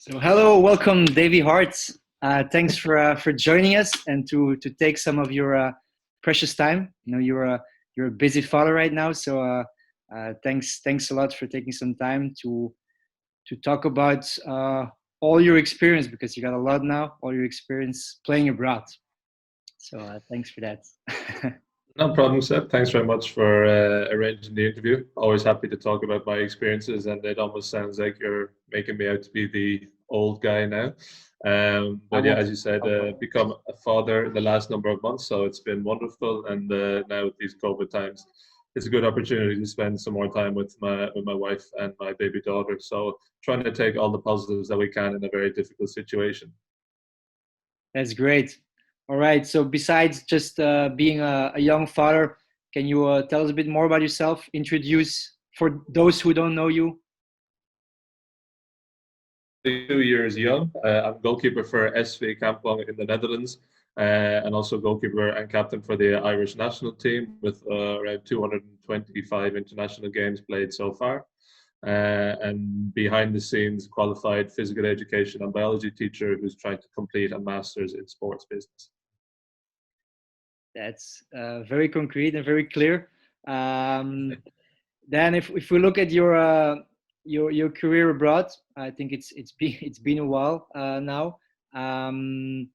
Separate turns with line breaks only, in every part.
So hello, welcome, Davey Harte. Thanks for joining us and to take some of your precious time. You know you're a busy father right now, so thanks a lot for taking some time to talk about all your experience, because you got a lot now, all your experience playing abroad. So thanks for that.
No problem, Seb. Thanks very much for arranging the interview. Always happy to talk about my experiences, and it almost sounds like you're making me out to be the old guy now.
I
But yeah,
won't.
as you said, become a father in the last number of months, so it's been wonderful. And now with these COVID times, it's a good opportunity to spend some more time with my wife and my baby daughter. So trying to take all the positives that we can in a very difficult situation.
That's great. All right. So besides just being a young father, can you tell us a bit more about yourself? Introduce for those who don't know you.
2 years young. I'm goalkeeper for SV Kampong in the Netherlands, and also goalkeeper and captain for the Irish national team with around 225 international games played so far. And behind the scenes, qualified physical education and biology teacher who's trying to complete a master's in sports business.
That's very concrete and very clear. Um, then, if we look at your career abroad, I think it's been a while now. Um,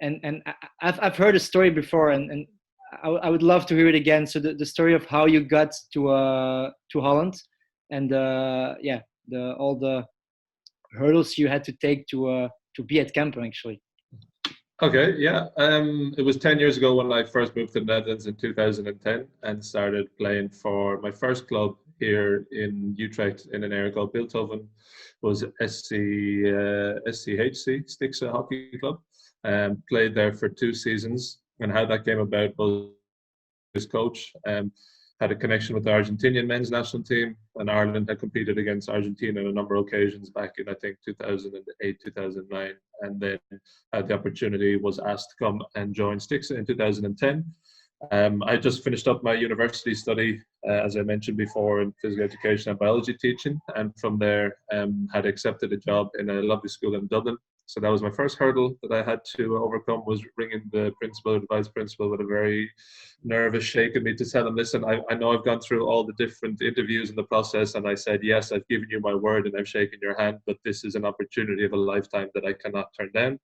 and I've heard a story before, and I would love to hear it again. So the story of how you got to Holland, and yeah, the all the hurdles you had to take to be at Kampen actually.
Okay, yeah. It was 10 years ago when I first moved to the Netherlands in 2010 and started playing for my first club here in Utrecht in an area called Bilthoven. Was SCHC, Stixa Hockey Club. Played there for 2 seasons. And how that came about was his coach. Had a connection with the Argentinian men's national team, and Ireland had competed against Argentina on a number of occasions back in, I think, 2008, 2009, and then had the opportunity, was asked to come and join Stixa in 2010. I just finished up my university study, as I mentioned before, in physical education and biology teaching, and from there had accepted a job in a lovely school in Dublin. So that was my first hurdle that I had to overcome, was ringing the principal or the vice principal with a very nervous shake at me to tell him, listen, I know I've gone through all the different interviews in the process, and I said, yes, I've given you my word and I've shaken your hand, but this is an opportunity of a lifetime that I cannot turn down.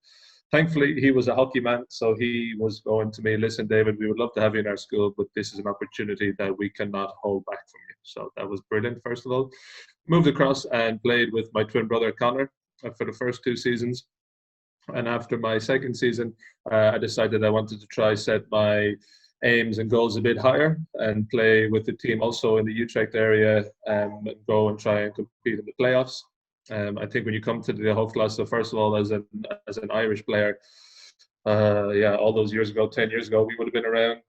Thankfully, he was a hockey man, so he was going to me, listen, David, we would love to have you in our school, but this is an opportunity that we cannot hold back from you. So that was brilliant, first of all. Moved across and played with my twin brother, Connor, for the first 2 seasons. And after my second season, I decided I wanted to try set my aims and goals a bit higher and play with the team also in the Utrecht area, and go and try and compete in the playoffs. I think when you come to the Hoofdklasse, so first of all, as an Irish player, yeah, all those years ago, 10 years ago, we would have been around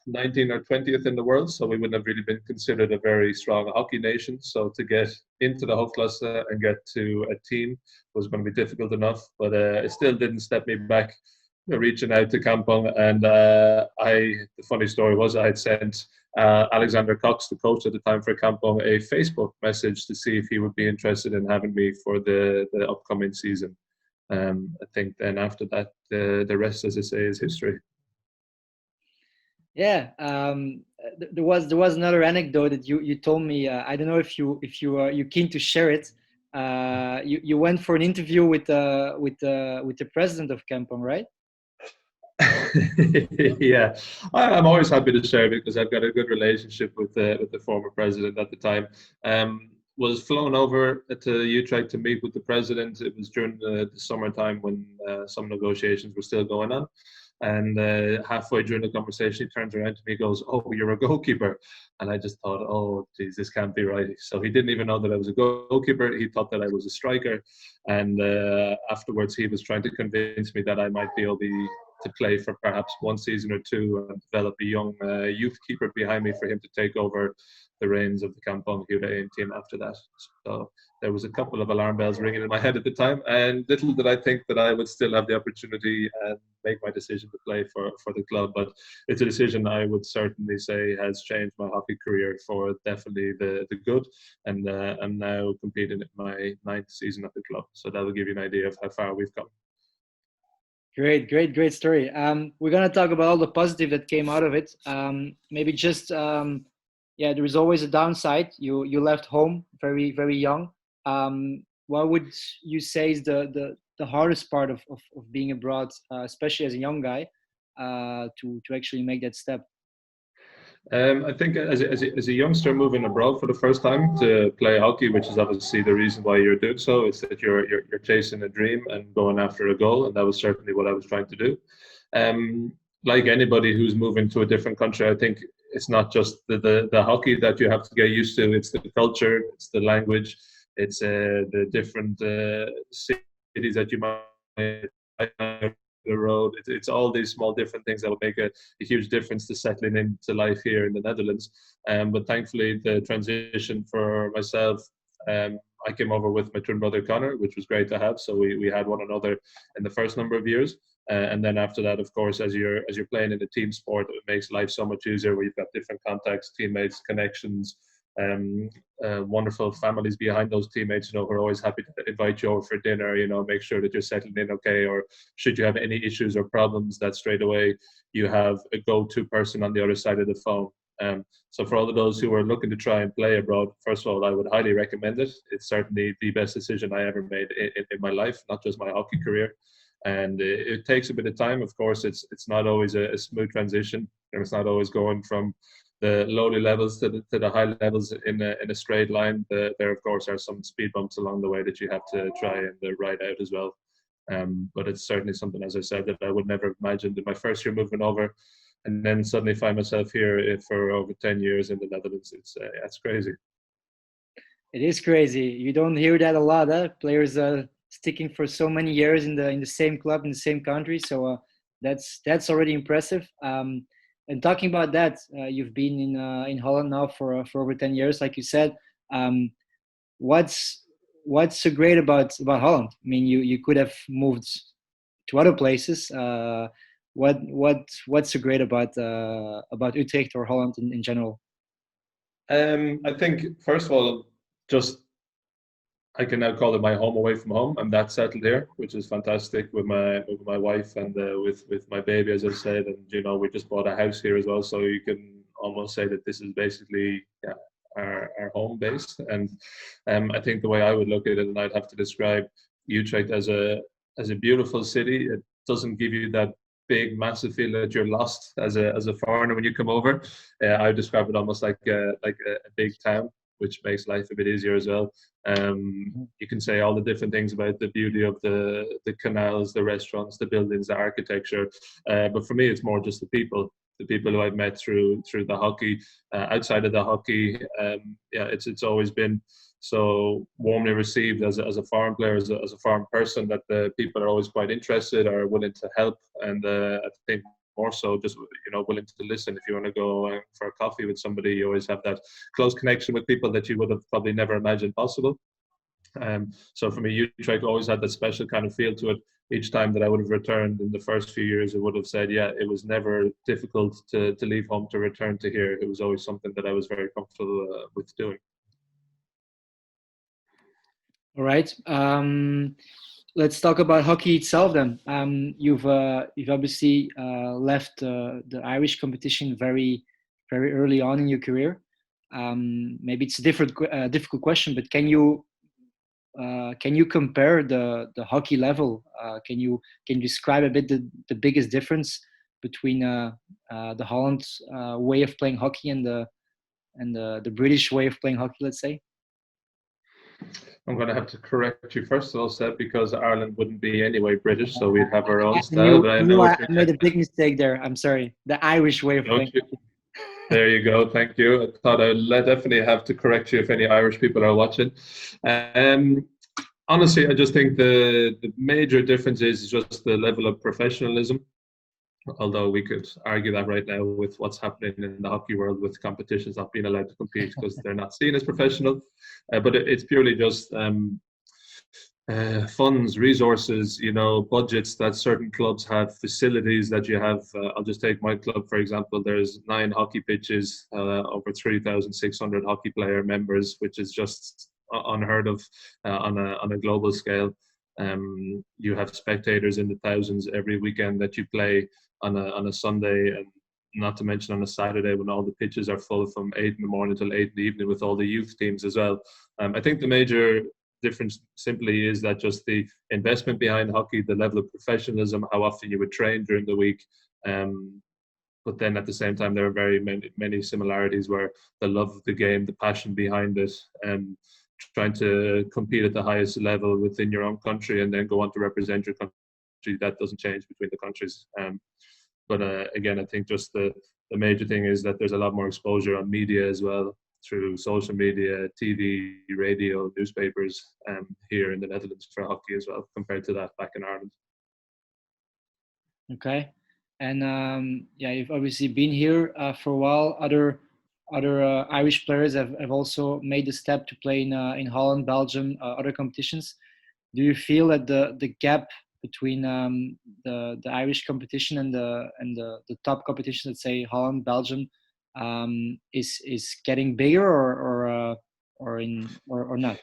19th or 20th in the world, so we wouldn't have really been considered a very strong hockey nation. So to get into the Hoofdklasse and get to a team was going to be difficult enough, but it still didn't step me back reaching out to Kampong. And the funny story was I had sent Alexander Cox, the coach at the time for Kampong, a Facebook message to see if he would be interested in having me for the upcoming season. I think then after that, the rest, as I say, is history.
Yeah, there was another anecdote that you told me. I don't know if you keen to share it. You went for an interview with the president of Kampong, right?
Yeah, I'm always happy to share because I've got a good relationship with the former president at the time. Was flown over to Utrecht to meet with the president. It was during the summertime when some negotiations were still going on. And halfway during the conversation, he turns around to me and goes, "Oh, you're a goalkeeper." And I just thought, "Oh, geez, this can't be right." So he didn't even know that I was a goalkeeper. He thought that I was a striker. And afterwards, he was trying to convince me that I might be able to play for perhaps one season or two and develop a young youth keeper behind me for him to take over the reins of the Kampong Huda team after that. So there was a couple of alarm bells ringing in my head at the time, and little did I think that I would still have the opportunity and make my decision to play for the club. But it's a decision I would certainly say has changed my hockey career for definitely the good. And I'm now competing in my 9th season at the club. So that will give you an idea of how far we've come.
Great story. We're gonna talk about all the positive that came out of it. Maybe just yeah, there is always a downside. You left home very young. What would you say is the hardest part of being abroad, especially as a young guy, to actually make that step?
I think as a youngster moving abroad for the first time to play hockey, which is obviously the reason why you're doing so, is that you're chasing a dream and going after a goal, and that was certainly what I was trying to do. Like anybody who's moving to a different country, I think it's not just the hockey that you have to get used to. It's the culture, it's the language, it's the different cities that you might the road. It's all these small different things that will make a huge difference to settling into life here in the Netherlands. But thankfully, the transition for myself, I came over with my twin brother Connor, which was great to have. So we had one another in the first number of years. And then after that, of course, as you're playing in a team sport, it makes life so much easier where you've got different contacts, teammates, connections, wonderful families behind those teammates, who are always happy to invite you over for dinner, make sure that you're settling in okay, or should you have any issues or problems, that straight away you have a go-to person on the other side of the phone. So for all of those who are looking to try and play abroad, first of all, I would highly recommend it. It's certainly the best decision I ever made in my life, not just my hockey career. And it takes a bit of time. Of course, it's not always a smooth transition, and it's not always going from the lowly levels to the high levels in a straight line. There, of course, are some speed bumps along the way that you have to try and ride out as well. But it's certainly something, as I said, that I would never have imagined in my first year moving over, and then suddenly find myself here for over 10 years in the Netherlands. It's crazy.
It is crazy. You don't hear that a lot, huh? Players sticking for so many years in the same club in the same country. So that's already impressive. And talking about that, you've been in Holland now for over 10 years, like you said. What's so great about Holland? I mean, you could have moved to other places. What's so great about Utrecht or Holland in general?
I think first of all, just I can now call it my home away from home. I'm that settled here, which is fantastic with my wife and with my baby, as I said. And we just bought a house here as well, so you can almost say that this is basically our home base. And I think the way I would look at it, and I'd have to describe Utrecht as a beautiful city. It doesn't give you that big, massive feel that you're lost as a foreigner when you come over. I would describe it almost like a big town, which makes life a bit easier as well. You can say all the different things about the beauty of the canals, the restaurants, the buildings, the architecture. But for me, it's more just the people who I've met through the hockey. Outside of the hockey, it's always been so warmly received as a foreign player, as a foreign person, that the people are always quite interested, are willing to help, and I think more so just willing to listen. If you want to go for a coffee with somebody, you always have that close connection with people that you would have probably never imagined possible. So for me, Utrecht always had that special kind of feel to it. Each time that I would have returned in the first few years, I would have said, it was never difficult to leave home to return to here. It was always something that I was very comfortable with doing.
All right. Let's talk about hockey itself then. You've obviously left the Irish competition very early on in your career. Maybe it's a difficult question, but can you compare the hockey level? Can you describe a bit the biggest difference between the Holland way of playing hockey and the British way of playing hockey, let's say?
I'm going to have to correct you first of all, Seb, because Ireland wouldn't be anyway British, so we'd have our own style.
I made a big mistake there. I'm sorry. The Irish way of playing.
There you go. Thank you. I thought I'd definitely have to correct you if any Irish people are watching. Honestly, I just think the major difference is just the level of professionalism. Although we could argue that right now with what's happening in the hockey world with competitions not being allowed to compete because they're not seen as professional. But it's purely just funds, resources, budgets that certain clubs have, facilities that you have. I'll just take my club, for example. There's 9 hockey pitches, over 3,600 hockey player members, which is just unheard of on a global scale. You have spectators in the thousands every weekend that you play on a Sunday, and not to mention on a Saturday when all the pitches are full from 8 in the morning till 8 in the evening with all the youth teams as well. I think the major difference simply is that just the investment behind hockey, the level of professionalism, how often you would train during the week. But then at the same time, there are very many similarities where the love of the game, the passion behind it, trying to compete at the highest level within your own country and then go on to represent your country, that doesn't change between the countries. But again, I think just the major thing is that there's a lot more exposure on media as well, through social media, TV, radio, newspapers, here in the Netherlands for hockey as well, compared to that back in Ireland.
Okay, and you've obviously been here for a while. Other Irish players have also made the step to play in Holland, Belgium, other competitions. Do you feel that the gap between the Irish competition and the top competition, let's say Holland, Belgium, is getting bigger or not?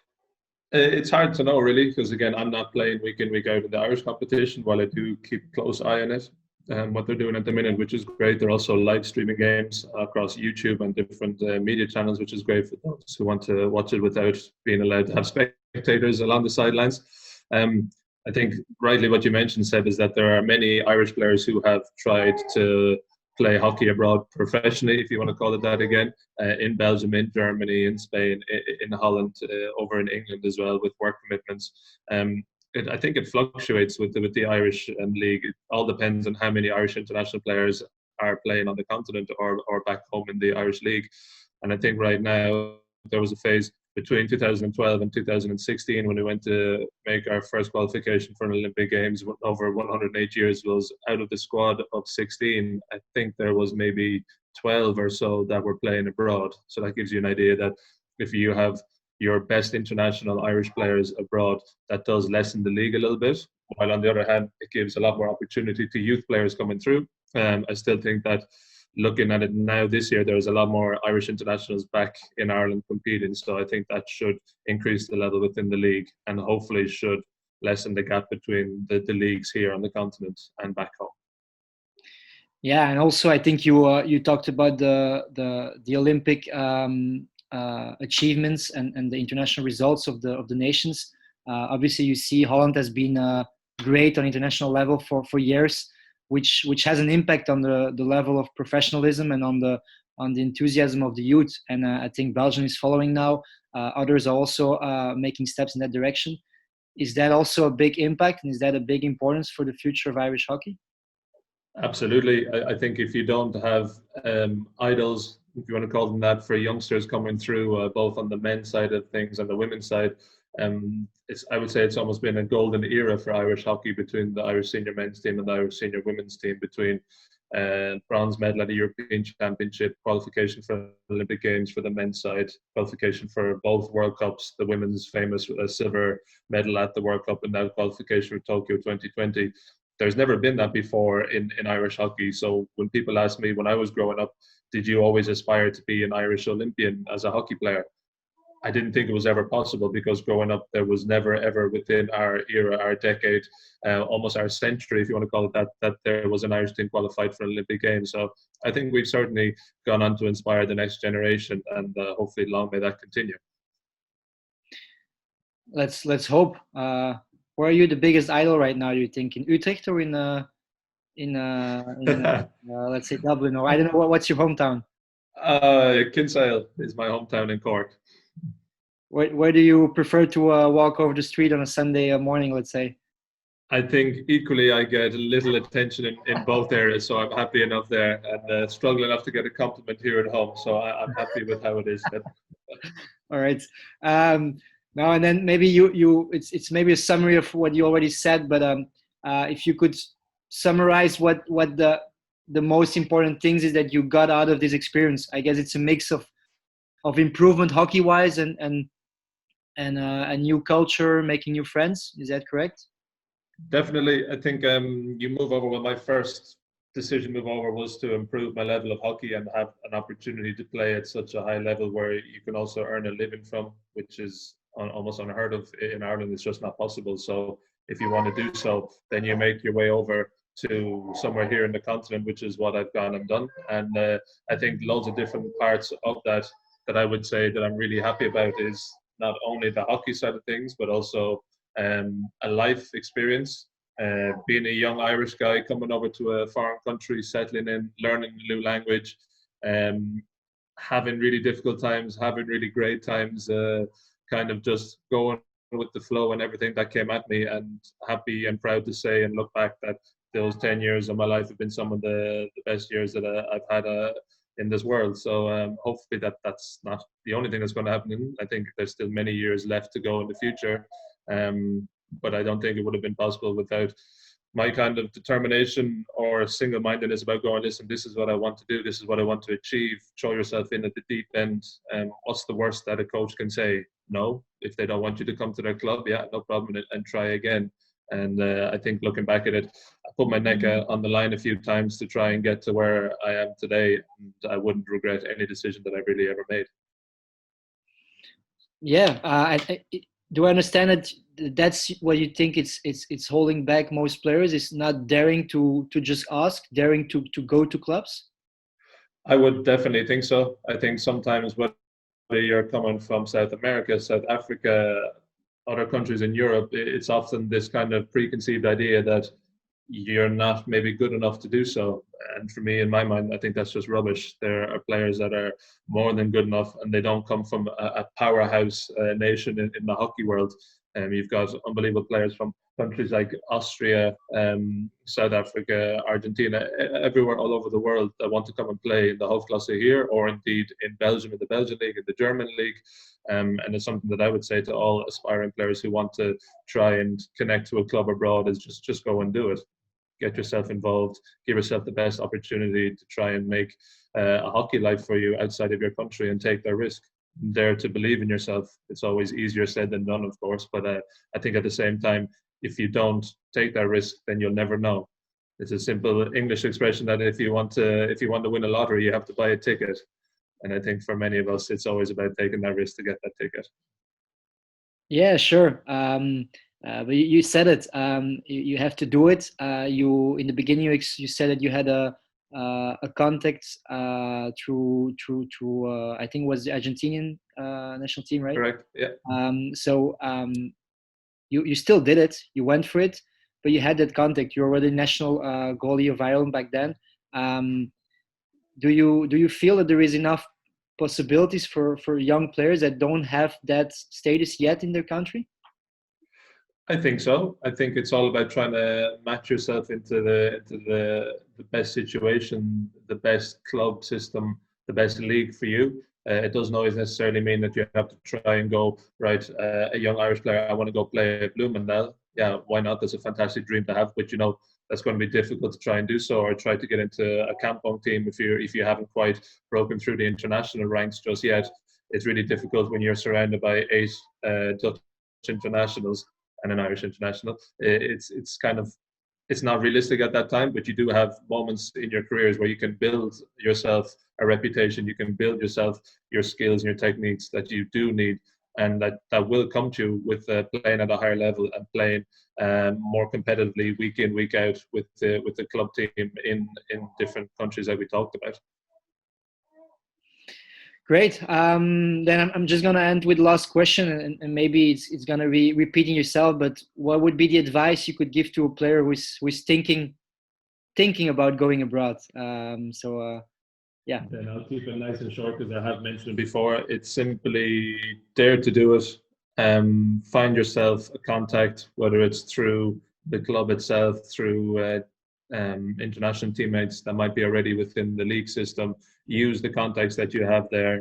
It's hard to know really, because again, I'm not playing week in, week out in the Irish competition, while I do keep a close eye on it and what they're doing at the minute, which is great. They're also live streaming games across YouTube and different media channels, which is great for those who want to watch it without being allowed to have spectators along the sidelines. I think rightly what you mentioned, Seb, is that there are many Irish players who have tried to play hockey abroad professionally, if you want to call it that again, in Belgium, in Germany, in Spain, in Holland, over in England as well, with work commitments. I think it fluctuates with the Irish league. It all depends on how many Irish international players are playing on the continent or back home in the Irish league. And I think right now there was a phase between 2012 and 2016 when we went to make our first qualification for an Olympic Games over 108 years. Was out of the squad of 16, I think there was maybe 12 or so that were playing abroad. So that gives you an idea that if you have your best international Irish players abroad, that does lessen the league a little bit. While on the other hand, it gives a lot more opportunity to youth players coming through. I still think that looking at it now this year, there's a lot more Irish internationals back in Ireland competing. So I think that should increase the level within the league and hopefully should lessen the gap between the leagues here on the continent and back home.
Yeah, and also I think you talked about the Olympic achievements and the international results of the nations. Obviously, you see Holland has been great on international level for years, which has an impact on the level of professionalism and on the enthusiasm of the youth. And I think Belgium is following now. Others are also making steps in that direction. Is that also a big impact, and is that a big importance for the future of Irish hockey?
Absolutely. I think if you don't have idols, if you want to call them that, for youngsters coming through, both on the men's side of things and the women's side, I would say it's almost been a golden era for Irish hockey between the Irish senior men's team and the Irish senior women's team, between bronze medal at the European Championship, qualification for Olympic Games for the men's side, qualification for both World Cups, the women's famous silver medal at the World Cup, and now qualification for Tokyo 2020. There's never been that before in Irish hockey. So when people ask me when I was growing up, did you always aspire to be an Irish Olympian as a hockey player? I didn't think it was ever possible, because growing up, there was never ever within our era, our decade, almost our century, if you want to call it that there was an Irish team qualified for an Olympic Games. So I think we've certainly gone on to inspire the next generation, and hopefully long may that continue.
Let's hope. Where are you the biggest idol right now, do you think? In Utrecht or in let's say Dublin, or I don't know, what's your hometown?
Kinsale is my hometown in Cork.
Where do you prefer to walk over the street on a Sunday morning, let's say?
I think equally I get little attention in both areas, so I'm happy enough there, and struggle enough to get a compliment here at home. So I'm happy with how it is.
All right. Now and then, maybe it's maybe a summary of what you already said, but if you could summarize what the the most important things is that you got out of this experience? I guess it's a mix of improvement hockey wise and a new culture, making new friends. Is that correct?
Definitely. I think you move over. Well, my first decision move over was to improve my level of hockey and have an opportunity to play at such a high level where you can also earn a living from, which is almost unheard of in Ireland. It's just not possible. So if you want to do so, then you make your way over to somewhere here in the continent, which is what I've gone and done. And I think loads of different parts of that I would say that I'm really happy about is not only the hockey side of things, but also a life experience. Being a young Irish guy coming over to a foreign country, settling in, learning a new language, having really difficult times, having really great times, kind of just going with the flow and everything that came at me, and happy and proud to say and look back that those 10 years of my life have been some of the best years that I've had in this world. So hopefully that's not the only thing that's going to happen. I think there's still many years left to go in the future. But I don't think it would have been possible without my kind of determination or single-mindedness about going, listen, this is what I want to do, this is what I want to achieve. Throw yourself in at the deep end. What's the worst that a coach can say? No. If they don't want you to come to their club, yeah, no problem, and try again. And I think looking back at it, I put my neck out on the line a few times to try and get to where I am today. And I wouldn't regret any decision that I really ever made.
Yeah, do I understand that that's what you think it's holding back most players, is not daring to just ask, daring to go to clubs?
I would definitely think so. I think sometimes whether you're coming from South America, South Africa, other countries in Europe, it's often this kind of preconceived idea that you're not maybe good enough to do so. And for me, in my mind, I think that's just rubbish. There are players that are more than good enough, and they don't come from a powerhouse nation in the hockey world. You've got unbelievable players from countries like Austria, South Africa, Argentina, everywhere all over the world that want to come and play in the Hoofdklasse here, or indeed in Belgium, in the Belgian league, in the German league. And it's something that I would say to all aspiring players who want to try and connect to a club abroad is just go and do it. Get yourself involved, give yourself the best opportunity to try and make a hockey life for you outside of your country, and take that risk. Dare to believe in yourself. It's always easier said than done, of course, but I think at the same time, if you don't take that risk, then you'll never know. It's a simple English expression that if you want to win a lottery, you have to buy a ticket. And I think for many of us, it's always about taking that risk to get that ticket.
Yeah, sure. But you said it. You have to do it. You in the beginning you said that you had a contact through I think it was the Argentinian national team, right?
Correct. Yeah.
So you still did it. You went for it, but you had that contact. You were already national goalie of Ireland back then. Do you feel that there is enough possibilities for young players that don't have that status yet in their country?
I think so. I think it's all about trying to match yourself into the best situation, the best club system, the best league for you. It doesn't always necessarily mean that you have to try and go, right, a young Irish player, I want to go play at Bloomingdale. Yeah, why not? That's a fantastic dream to have, but that's going to be difficult to try and do so, or try to get into a Kampong team if you haven't quite broken through the international ranks just yet. It's really difficult when you're surrounded by 8 Dutch internationals and an Irish international. It's not realistic at that time, but you do have moments in your careers where you can build yourself a reputation, you can build yourself your skills and your techniques that you do need, and that will come to you with playing at a higher level and playing more competitively week in, week out with the club team in different countries that we talked about.
Great. Then I'm just gonna end with the last question, and maybe it's gonna be repeating yourself. But what would be the advice you could give to a player who's thinking about going abroad? Yeah.
Then I'll keep it nice and short, because I have mentioned it before. It's simply dare to do it. Find yourself a contact, whether it's through the club itself, through international teammates that might be already within the league system. Use the contacts that you have there,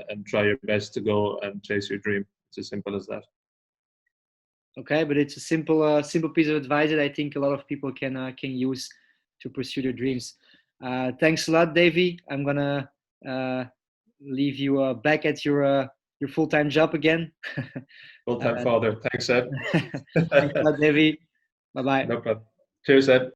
and try your best to go and chase your dream. It's as simple as that.
Okay, but it's a simple piece of advice that I think a lot of people can use to pursue their dreams. Thanks a lot, Davey. I'm gonna leave you back at your full-time job again.
Full-time father. Thanks, Ed.
Thanks a lot, Davey. Bye bye.
No problem. Cheers, Ed.